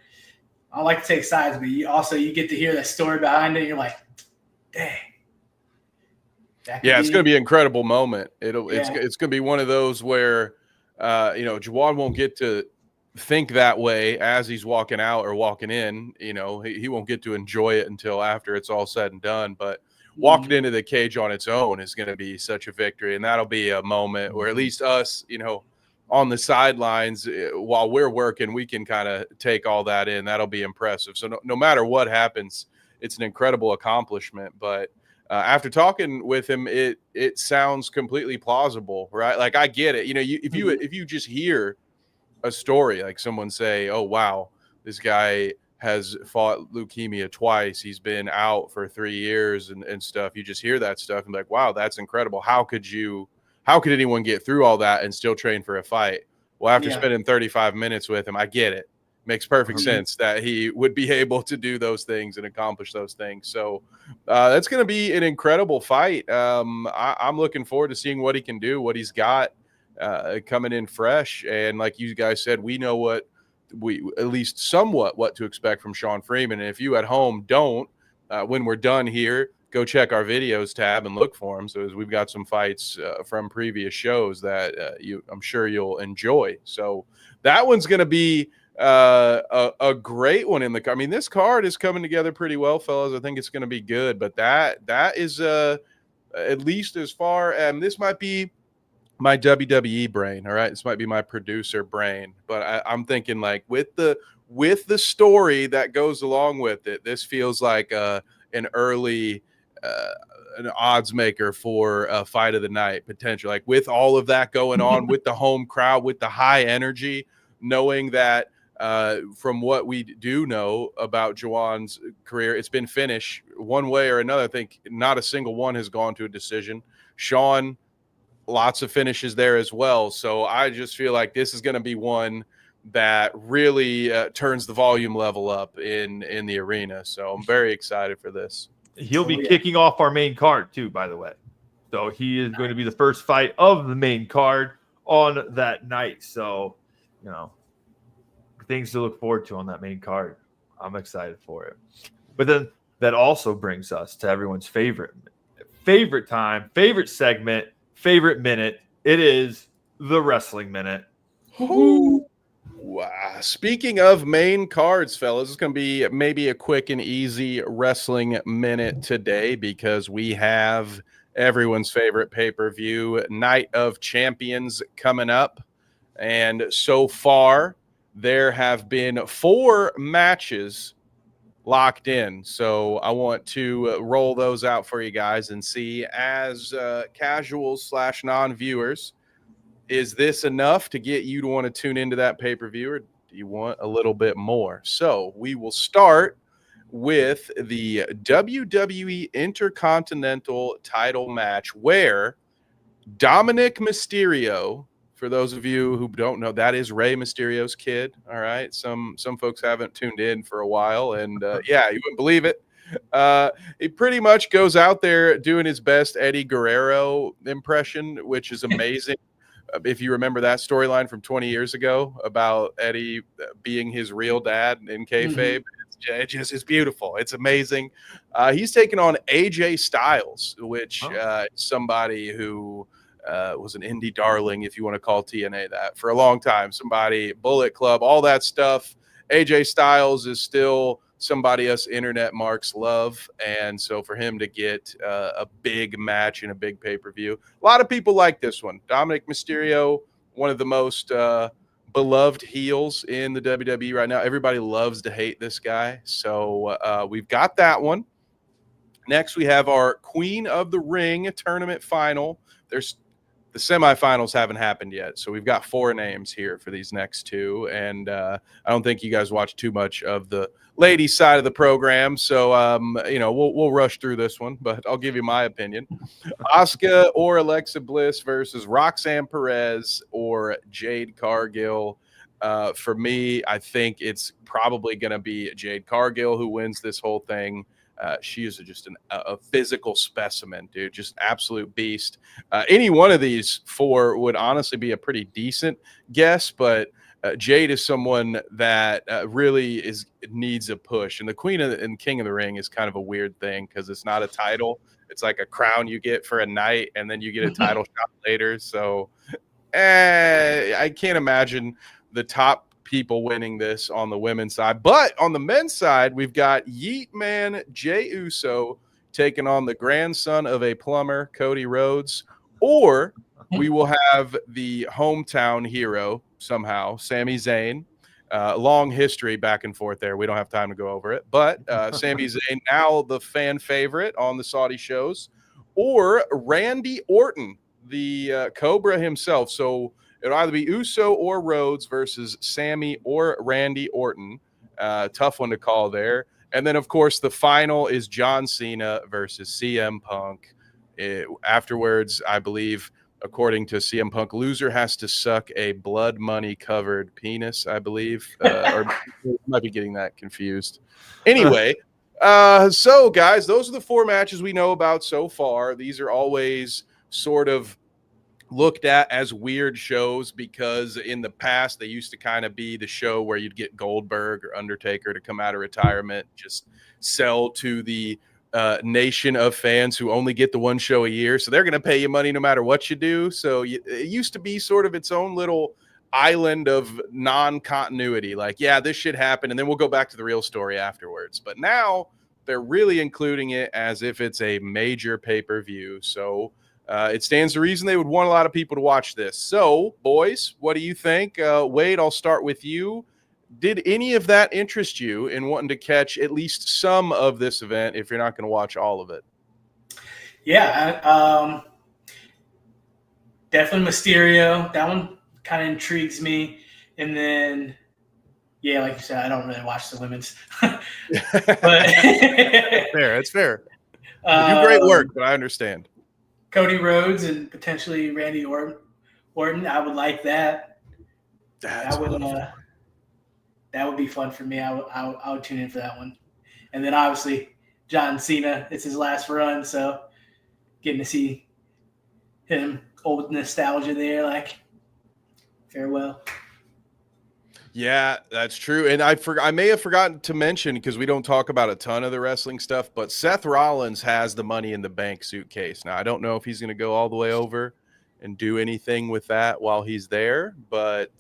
I don't like to take sides, but you get to hear that story behind it. And you're like, dang. Yeah, it's gonna be an incredible moment. It's gonna be one of those where Juwan won't get to think that way as he's walking out or walking in. You know, he won't get to enjoy it until after it's all said and done. But walking into the cage on its own is going to be such a victory, and that'll be a moment where at least us, on the sidelines while we're working, we can kind of take all that in. That'll be impressive. So no matter what happens, it's an incredible accomplishment. But after talking with him, it sounds completely plausible, right? Like I get it. If you just hear a story, like someone say, "Oh wow, this guy has fought leukemia twice. He's been out for 3 years and stuff." You just hear that stuff and be like, wow, that's incredible. How could anyone get through all that and still train for a fight? Well, after spending 35 minutes with him, I get it. Makes perfect sense that he would be able to do those things and accomplish those things. So that's going to be an incredible fight. I'm looking forward to seeing what he can do, what he's got. coming in fresh. And like you guys said, we know what at least somewhat what to expect from Sean Freeman. And if you at home don't, when we're done here, go check our videos tab and look for them. So as we've got some fights from previous shows that I'm sure you'll enjoy. So that one's going to be a great one in the. I mean, this card is coming together pretty well, fellas. I think it's going to be good. But that is at least as far. And this might be my WWE brain. All right, this might be my producer brain. But I'm thinking like with the story that goes along with it, this feels like an early. An odds maker for a fight of the night potential, like with all of that going on with the home crowd, with the high energy, knowing that from what we do know about Juwan's career, it's been finished one way or another. I think not a single one has gone to a decision. Sean, lots of finishes there as well. So I just feel like this is going to be one that really turns the volume level up in the arena. So I'm very excited for this. He'll be kicking off our main card too, by the way. So he is going to be the first fight of the main card on that night. So, things to look forward to on that main card. I'm excited for it. But then that also brings us to everyone's favorite time, favorite segment, favorite minute. It is the Wrestling Minute. Wow. Speaking of main cards, fellas, it's going to be maybe a quick and easy wrestling minute today because we have everyone's favorite pay-per-view, Night of Champions, coming up. And so far, there have been 4 matches locked in. So I want to roll those out for you guys and see, as casuals / non-viewers, is this enough to get you to want to tune into that pay-per-view, or do you want a little bit more? So we will start with the WWE Intercontinental title match where Dominic Mysterio, for those of you who don't know, that is Rey Mysterio's kid. All right. Some folks haven't tuned in for a while, and yeah, you wouldn't believe it. He pretty much goes out there doing his best Eddie Guerrero impression, which is amazing. If you remember that storyline from 20 years ago about Eddie being his real dad in kayfabe, it's beautiful. It's amazing. He's taken on AJ Styles, which somebody who was an indie darling, if you want to call TNA that, for a long time. Somebody, Bullet Club, all that stuff. AJ Styles is still somebody us internet marks love, and so for him to get a big match in a big pay-per-view, a lot of people like this one. Dominic Mysterio, one of the most beloved heels in the WWE right now. Everybody loves to hate this guy, so we've got that one. Next, we have our Queen of the Ring tournament final. There's the semifinals haven't happened yet, so we've got 4 names here for these next 2, and I don't think you guys watch too much of the ladies' side of the program, so we'll rush through this one, but I'll give you my opinion. Asuka or Alexa Bliss versus Roxanne Perez or Jade Cargill. For me, I think it's probably going to be Jade Cargill who wins this whole thing. She is just a physical specimen, dude, just absolute beast. Any one of these 4 would honestly be a pretty decent guess, but Jade is someone that really needs a push. And the Queen and King of the Ring is kind of a weird thing because it's not a title. It's like a crown you get for a night, and then you get a title shot later. So I can't imagine the top people winning this on the women's side. But on the men's side, we've got Yeet Man Jey Uso taking on the grandson of a plumber, Cody Rhodes, or we will have the hometown hero somehow, Sami Zayn. Long history back and forth there. We don't have time to go over it. But Sami Zayn, now the fan favorite on the Saudi shows, or Randy Orton, the Cobra himself. So it'll either be Uso or Rhodes versus Sammy or Randy Orton. Tough one to call there. And then, of course, the final is John Cena versus CM Punk. Afterwards, I believe, according to CM Punk, loser has to suck a blood money covered penis, I believe. Or might be getting that confused. Anyway, so, guys, those are the 4 matches we know about so far. These are always sort of looked at as weird shows because in the past they used to kind of be the show where you'd get Goldberg or Undertaker to come out of retirement, just sell to the nation of fans who only get the one show a year. So they're going to pay you money no matter what you do. So it used to be sort of its own little island of non-continuity. Like, yeah, this should happen, and then we'll go back to the real story afterwards. But now they're really including it as if it's a major pay-per-view. So it stands to reason they would want a lot of people to watch this. So, boys, what do you think? Wade, I'll start with you. Did any of that interest you in wanting to catch at least some of this event if you're not going to watch all of it? Yeah, definitely Mysterio. That one kind of intrigues me. And then, yeah, like you said, I don't really watch the women's. But It's fair. You do great work, but I understand. Cody Rhodes and potentially Randy Orton. I would like that. That would be fun for me. I would tune in for that one. And then obviously John Cena. It's his last run, so getting to see him, old nostalgia there, like farewell. Yeah, that's true. And I may have forgotten to mention, because we don't talk about a ton of the wrestling stuff, but Seth Rollins has the Money in the Bank suitcase. Now, I don't know if he's going to go all the way over and do anything with that while he's there, but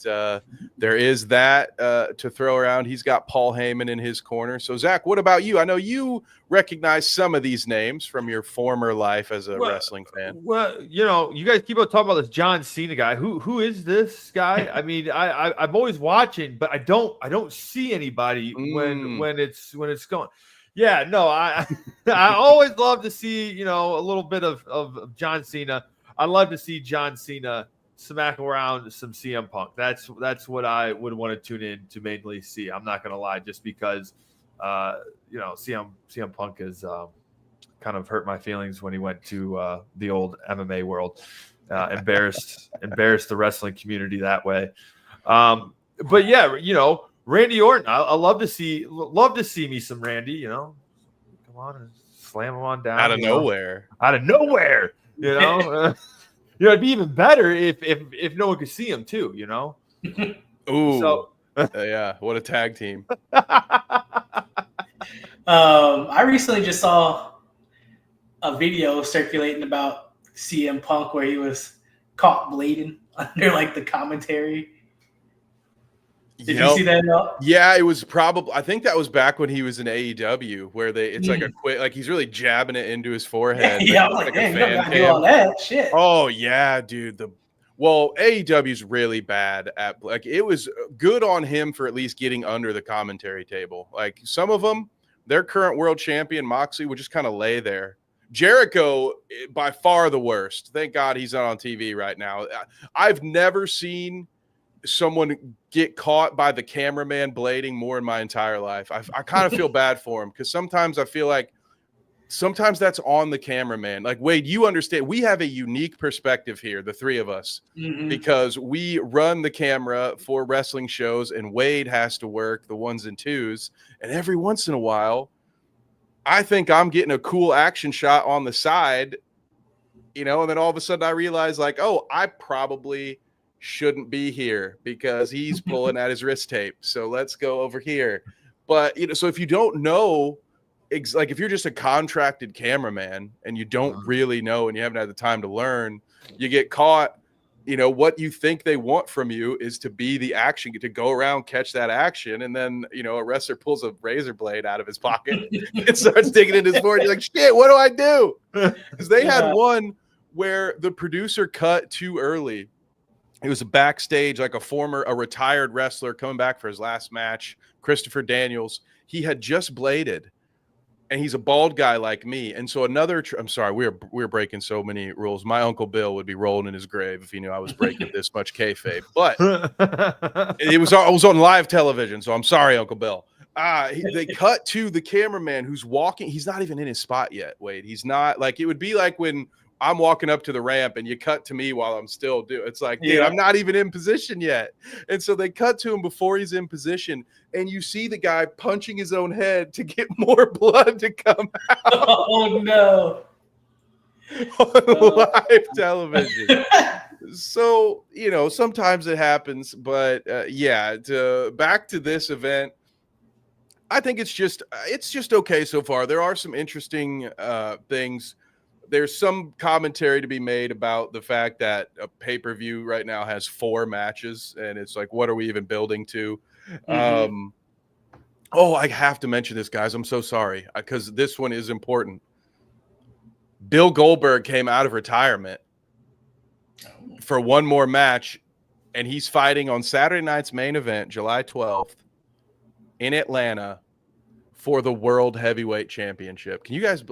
there is that to throw around. He's got Paul Heyman in his corner. So, Zach, what about you? I know you recognize some of these names from your former life as a wrestling fan. Well, you guys keep on talking about this John Cena guy. Who is this guy? I mean, I'm always watching, but I don't see anybody when it's going. Yeah, no, I always love to see a little bit of John Cena. I love to see John Cena smack around some CM Punk. That's what I would want to tune in to mainly see. I'm not gonna lie, just because CM Punk has kind of hurt my feelings when he went to the old MMA world, embarrassed the wrestling community that way. But yeah, Randy Orton. I love to see me some Randy. Come on and slam him on down Out of nowhere. It'd be even better if no one could see him too, Ooh. So yeah, what a tag team. I recently just saw a video circulating about CM Punk where he was caught bleeding under like the commentary. Did you see that at all? Yeah, it was probably. I think that was back when he was in AEW, where it's like a quick, like he's really jabbing it into his forehead. Yeah, I was like, dang, you gotta do all that shit. Oh yeah, dude. AEW's really bad at, like, it was good on him for at least getting under the commentary table. Like some of them, their current world champion Moxley would just kind of lay there. Jericho, by far the worst. Thank God he's not on TV right now. I've never seen someone get caught by the cameraman blading more in my entire life. I kind of feel bad for him, because sometimes I feel like that's on the cameraman. Like, Wade, you understand, we have a unique perspective here, the three of us, because we run the camera for wrestling shows, and Wade has to work the ones and twos. And every once in a while, I think I'm getting a cool action shot on the side, and then all of a sudden I realize, like, oh, I probably shouldn't be here because he's pulling at his wrist tape. So let's go over here. But, so if you don't know, like if you're just a contracted cameraman and you don't really know and you haven't had the time to learn, you get caught. What you think they want from you is to be the action, to go around, catch that action. And then, a wrestler pulls a razor blade out of his pocket and starts digging in his forehead. You're like, shit, what do I do? Because they had one where the producer cut too early. It was a backstage, like a retired wrestler coming back for his last match, Christopher Daniels. He had just bladed, and he's a bald guy like me. And so I'm sorry, we're breaking so many rules. My Uncle Bill would be rolling in his grave if he knew I was breaking this much kayfabe. But it was on live television, so I'm sorry, Uncle Bill. They cut to the cameraman who's walking. He's not even in his spot yet, Wade. He's not, like, it would be like when I'm walking up to the ramp and you cut to me while I'm still doing. It's like, dude, I'm not even in position yet. And so they cut to him before he's in position, and you see the guy punching his own head to get more blood to come out. Oh no. On live television. So, sometimes it happens, but back to this event. I think it's just okay so far. There are some interesting things. There's some commentary to be made about the fact that a pay-per-view right now has 4 matches, and it's like, what are we even building to? Mhm. I have to mention this, guys. I'm so sorry because this one is important. Bill Goldberg came out of retirement for one more match, and he's fighting on Saturday night's main event, July 12th, in Atlanta for the World Heavyweight Championship. Can you guys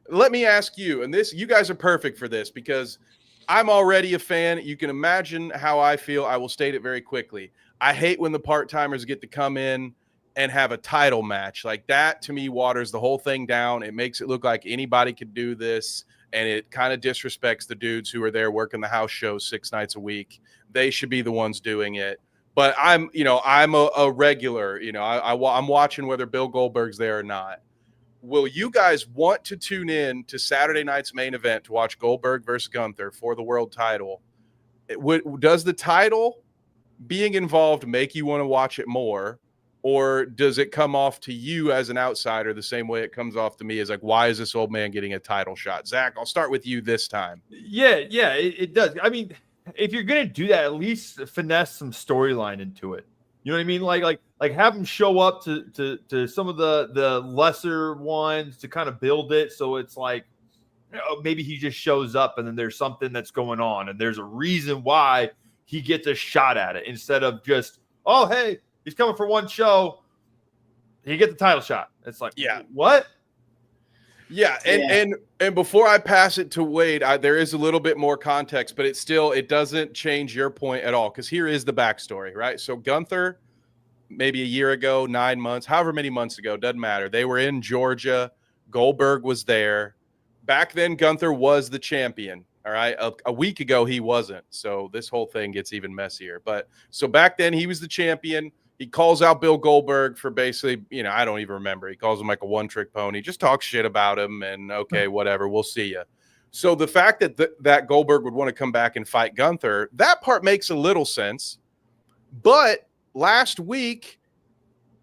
let me ask you, and you guys are perfect for this because I'm already a fan. You can imagine how I feel. I will state it very quickly. I hate when the part-timers get to come in and have a title match. Like that, to me, waters the whole thing down. It makes it look like anybody could do this, and it kind of disrespects the dudes who are there working the house shows 6 nights a week. They should be the ones doing it. But I'm a regular. I'm watching whether Bill Goldberg's there or not. Will you guys want to tune in to Saturday night's main event to watch Goldberg versus Gunther for the world title? Does the title being involved make you want to watch it more, or does it come off to you as an outsider the same way it comes off to me as like, why is this old man getting a title shot? Zach, I'll start with you this time. Yeah, it does. I mean, if you're gonna do that, at least finesse some storyline into it. You know what I mean? Like have him show up to some of the lesser ones to kind of build it. So it's like, maybe he just shows up and then there's something that's going on and there's a reason why he gets a shot at it instead of just, oh, hey, he's coming for one show. He gets the title shot. It's like, yeah, what? Yeah, and before I pass it to Wade, there is a little bit more context, but it doesn't change your point at all, because here is the backstory, right? So Gunther, maybe a year ago, 9 months, however many months ago, doesn't matter. They were in Georgia. Goldberg was there. Back then, Gunther was the champion, all right? A week ago, he wasn't, so this whole thing gets even messier. But so back then, he was the champion. He calls out Bill Goldberg for basically, I don't even remember. He calls him like a one-trick pony. Just talk shit about him and, okay, whatever, we'll see you. So the fact that Goldberg would want to come back and fight Gunther, that part makes a little sense. But last week,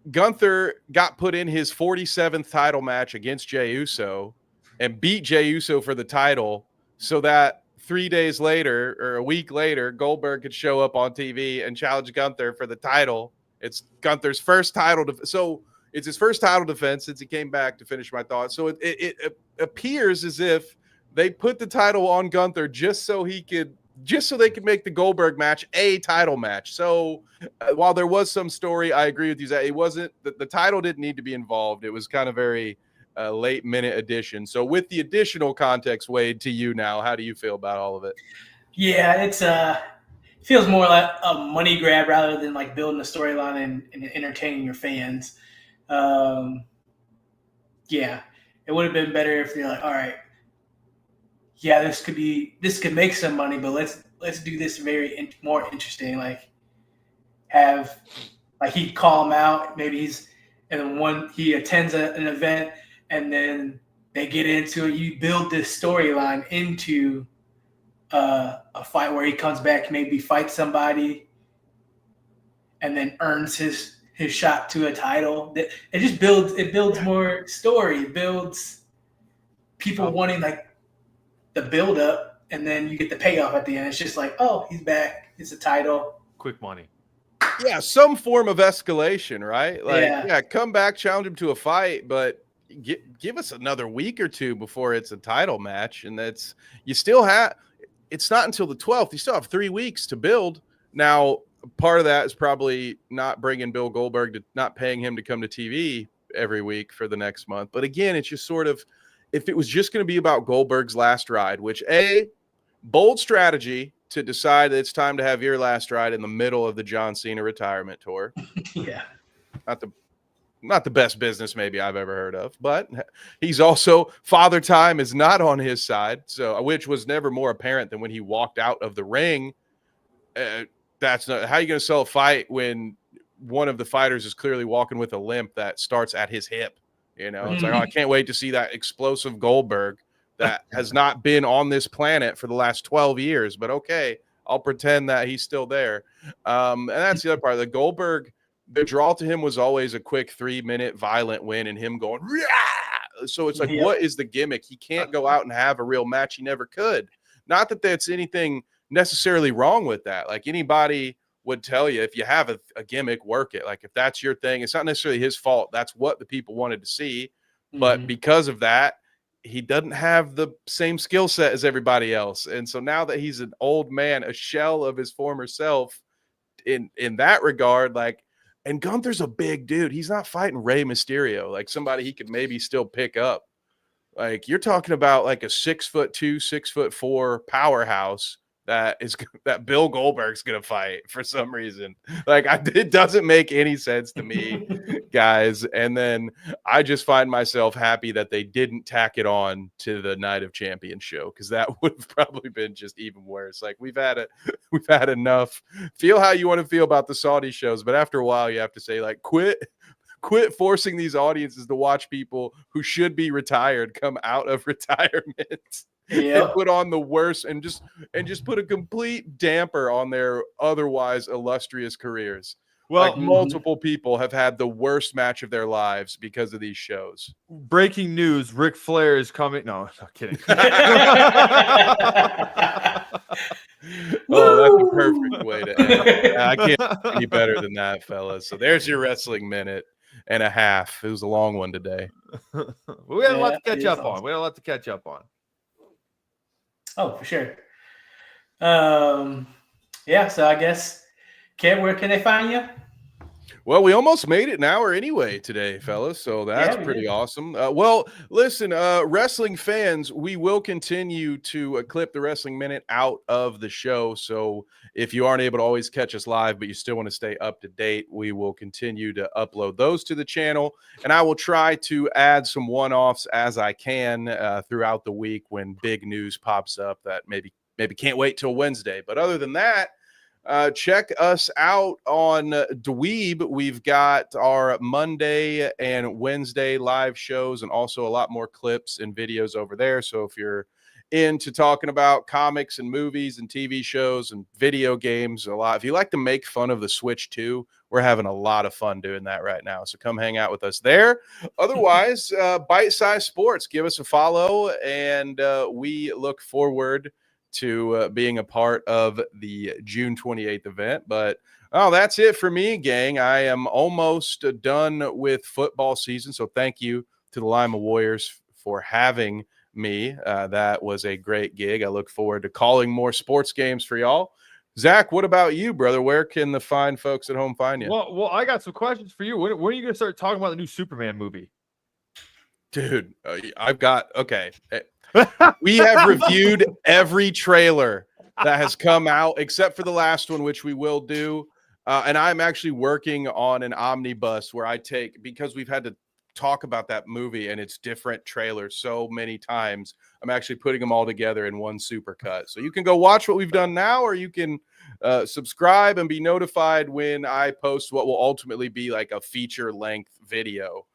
Gunther got put in his 47th title match against Jey Uso and beat Jey Uso for the title so that 3 days later or a week later, Goldberg could show up on TV and challenge Gunther for the title. It's Gunther's first title. So it's his first title defense since he came back, to finish my thought. So it appears as if they put the title on Gunther just so they could make the Goldberg match a title match. So while there was some story, I agree with you, Zach. It wasn't the title didn't need to be involved. It was kind of very late minute addition. So with the additional context, Wade, to you now, how do you feel about all of it? Yeah, it's feels more like a money grab rather than like building a storyline and entertaining your fans. Yeah, it would have been better if you're like, all right, yeah, this could make some money, but let's do this more interesting. Like he'd call him out, maybe and then he attends an event and then they get into it. You build this storyline into a fight where he comes back, maybe fights somebody, and then earns his shot to a title. It builds more story. It builds people wanting like the build up, and then you get the payoff at the end. It's just like, oh, he's back. It's a title. Quick money. Yeah, some form of escalation, right? Like, come back, challenge him to a fight, but give us another week or two before it's a title match. And it's not until the 12th. You still have 3 weeks to build. Now, part of that is probably not bringing Bill Goldberg not paying him to come to TV every week for the next month. But again, it's just sort of, if it was just going to be about Goldberg's last ride, which bold strategy to decide that it's time to have your last ride in the middle of the John Cena retirement tour. Yeah. Not the best business maybe I've ever heard of, but he's also, Father Time is not on his side, so which was never more apparent than when he walked out of the ring. That's not how you going to sell a fight when one of the fighters is clearly walking with a limp that starts at his hip. It's like, I can't wait to see that explosive Goldberg that has not been on this planet for the last 12 years. But okay, I'll pretend that he's still there. And that's the other part. The Goldberg, the draw to him was always a quick 3-minute violent win and him going, Rah! So it's like, what is the gimmick? He can't go out and have a real match. He never could. Not that that's anything necessarily wrong with that. Like anybody would tell you, if you have a gimmick, work it. Like if that's your thing, it's not necessarily his fault. That's what the people wanted to see. But because of that, he doesn't have the same skill set as everybody else. And so now that he's an old man, a shell of his former self in that regard, like, and Gunther's a big dude. He's not fighting Rey Mysterio, like somebody he could maybe still pick up. Like you're talking about like a 6'2", 6'4" powerhouse that Bill Goldberg's gonna fight for some reason. Like it doesn't make any sense to me, guys. And then I just find myself happy that they didn't tack it on to the Night of Champions show, because that would have probably been just even worse. Like we've had enough. Feel how you want to feel about the Saudi shows, but after a while you have to say like quit forcing these audiences to watch people who should be retired come out of retirement. And put on the worst and just put a complete damper on their otherwise illustrious careers. Well, like multiple people have had the worst match of their lives because of these shows. Breaking news: Ric Flair is coming. No, I'm kidding. Oh, that's a perfect way to end. I can't do any better than that, fellas. So there's your wrestling minute and a half. It was a long one today. We had a lot to catch up on. We had a lot to catch up on. Oh, for sure. Yeah, so I guess, Kev, where can they find you? Well, we almost made it an hour anyway today, fellas, so that's pretty awesome. Well, listen, wrestling fans, we will continue to clip the Wrestling Minute out of the show, so if you aren't able to always catch us live, but you still want to stay up to date, we will continue to upload those to the channel, and I will try to add some one-offs as I can throughout the week when big news pops up that maybe can't wait till Wednesday. But other than that, check us out on Dweeb. We've got our Monday and Wednesday live shows and also a lot more clips and videos over there. So if you're into talking about comics and movies and TV shows and video games a lot, if you like to make fun of the Switch 2, we're having a lot of fun doing that right now. So come hang out with us there. Otherwise, Bite Size Sports, give us a follow, and we look forward to being a part of the June 28th event. But that's it for me, gang. I am almost done with football season, so thank you to the Lima Warriors for having me. That was a great gig. I look forward to calling more sports games for y'all. Zach, what about you, brother? Where can the fine folks at home find you? Well, I got some questions for you. When are you going to start talking about the new Superman movie? Dude, okay. We have reviewed every trailer that has come out except for the last one, which we will do. And I'm actually working on an omnibus where because we've had to talk about that movie and its different trailers so many times, I'm actually putting them all together in one super cut. So you can go watch what we've done now, or you can subscribe and be notified when I post what will ultimately be like a feature-length video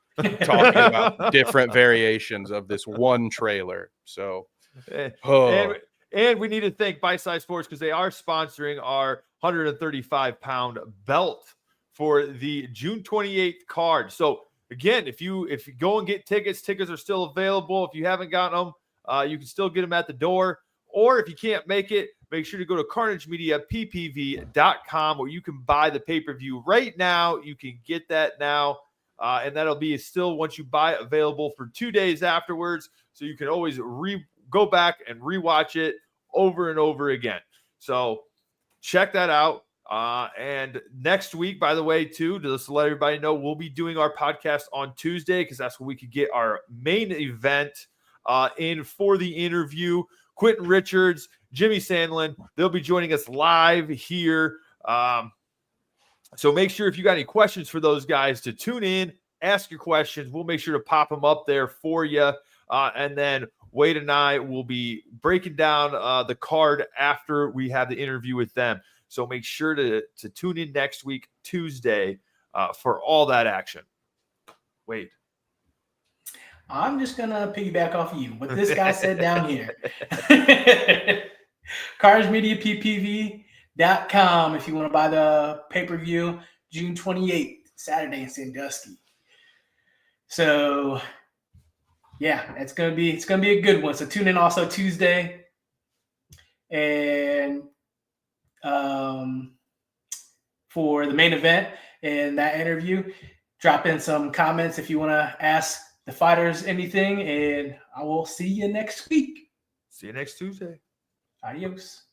talking about different variations of this one trailer. So, and we need to thank Bite Size Sports because they are sponsoring our 135-pound belt for the June 28th card. So again, if you go and get tickets are still available. If you haven't gotten them, you can still get them at the door. Or if you can't make it, make sure to go to carnagemediappv.com where you can buy the pay-per-view right now. You can get that now. And that'll be still, once you buy it, available for 2 days afterwards. So you can always go back and rewatch it over and over again. So check that out. And next week, by the way, too, just to let everybody know, we'll be doing our podcast on Tuesday because that's when we could get our main event in for the interview. Quentin Richards, Jimmy Sandlin, they'll be joining us live here. So make sure if you got any questions for those guys to tune in, ask your questions. We'll make sure to pop them up there for you. And then Wade and I will be breaking down the card after we have the interview with them. So make sure to tune in next week, Tuesday, for all that action. Wade. I'm just going to piggyback off of you. What this guy said down here. CarnageMediaPPV.com if you want to buy the pay-per-view June 28th, Saturday in Sandusky. So yeah, it's gonna be a good one. So tune in also Tuesday. And for the main event and that interview, drop in some comments if you want to ask the fighters anything, and I will see you next week. See you next Tuesday. Adios.